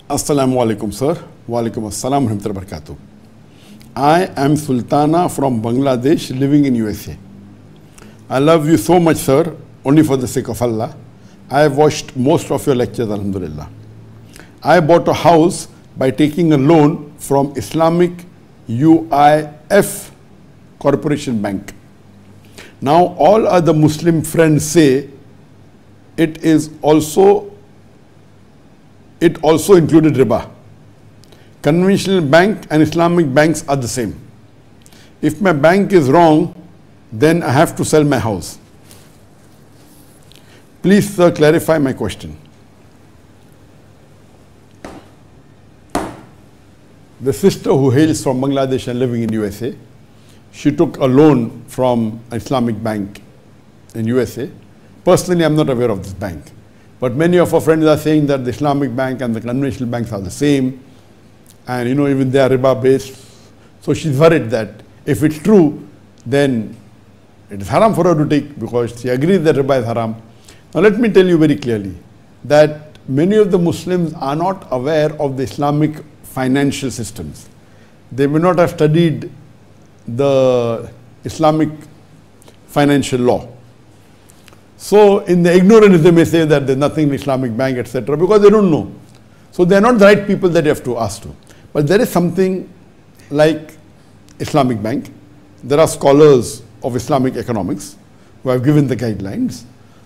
Assalamu alaikum, sir. Wa alaikum assalam wa rahmatullahi wa barakatuh. I am Sultana from Bangladesh, living in USA. I love you so much, sir, only for the sake of Allah. I have watched most of your lectures, alhamdulillah. I bought a house by taking a loan from Islamic UIF Corporation Bank. Now, all other Muslim friends say it also included riba. Conventional bank and Islamic banks are the same. If my bank is wrong, then I have to sell my house. Please, sir, clarify my question. The sister who hails from Bangladesh and living in USA, she took a loan from an Islamic bank in USA. Personally, I'm not aware of this bank. But many of our friends are saying that the Islamic bank and the conventional banks are the same. And even they are riba based. So she's worried that if it's true, then it is haram for her to take, because she agrees that riba is haram. Now let me tell you very clearly that many of the Muslims are not aware of the Islamic financial systems. They may not have studied the Islamic financial law. So in the ignorance, they may say that there's nothing in Islamic bank, etc., because they don't know. So they're not the right people that you have to ask to. But there is something like Islamic bank. There are scholars of Islamic economics who have given the guidelines.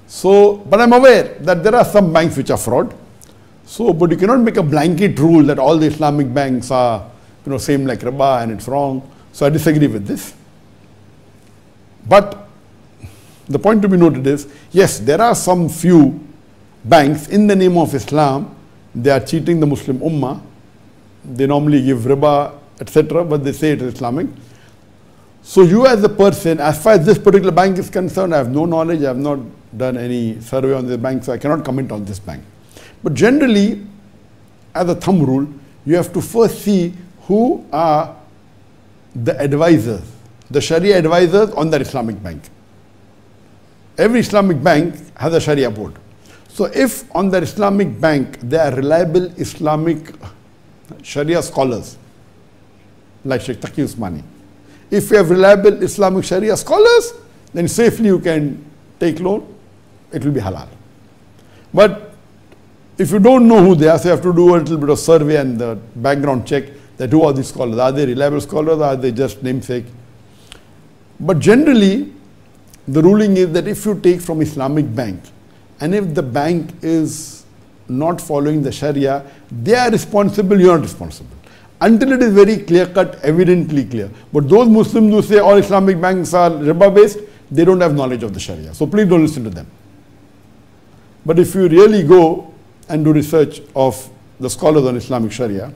So, but I'm aware that there are some banks which are fraud. So, but you cannot make a blanket rule that all the Islamic banks are, same like riba and it's wrong. So I disagree with this. But the point to be noted is, yes, there are some few banks in the name of Islam, they are cheating the Muslim Ummah. They normally give riba, etc., but they say it is Islamic. So you as a person, as far as this particular bank is concerned, I have no knowledge, I have not done any survey on this bank, so I cannot comment on this bank. But generally, as a thumb rule, you have to first see who are the advisors, the Sharia advisors on that Islamic bank. Every Islamic bank has a Sharia board. So if on the Islamic bank there are reliable Islamic Sharia scholars, like Sheikh Taqi Usmani, if you have reliable Islamic Sharia scholars, then safely you can take loan, it will be halal. But if you don't know who they are, so you have to do a little bit of survey and the background check that who are these scholars. Are they reliable scholars or are they just namesake? But generally, the ruling is that if you take from Islamic bank, and if the bank is not following the Sharia, they are responsible, you are not responsible. Until it is very clear-cut, evidently clear. But those Muslims who say all Islamic banks are riba-based, they don't have knowledge of the Sharia. So please don't listen to them. But if you really go and do research of the scholars on Islamic Sharia,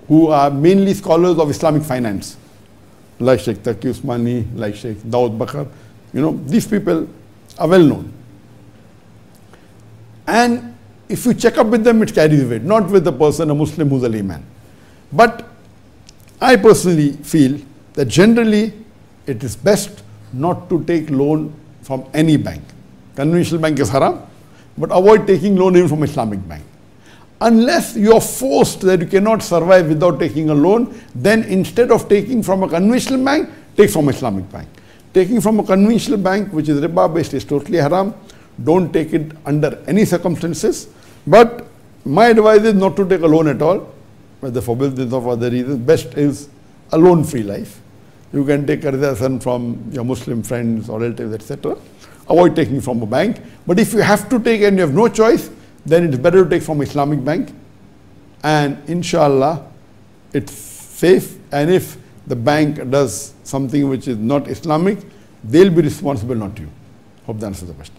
who are mainly scholars of Islamic finance, like Sheikh Taqi Usmani, like Sheikh Daud Bakr, these people are well known. And if you check up with them, it carries weight, not with a person, a Muslim who's a layman. But I personally feel that generally it is best not to take loan from any bank. Conventional bank is haram, but avoid taking loan even from Islamic bank. Unless you are forced that you cannot survive without taking a loan, then instead of taking from a conventional bank, take from Islamic bank. Taking from a conventional bank, which is riba based, is totally haram. Don't take it under any circumstances. But my advice is not to take a loan at all, whether for business or for other reasons. Best is a loan-free life. You can take a from your Muslim friends or relatives, etc. Avoid taking from a bank. But if you have to take and you have no choice, then it's better to take from Islamic bank. And inshallah, it's safe. And if the bank does something which is not Islamic, they'll be responsible, not you. Hope that answers the question.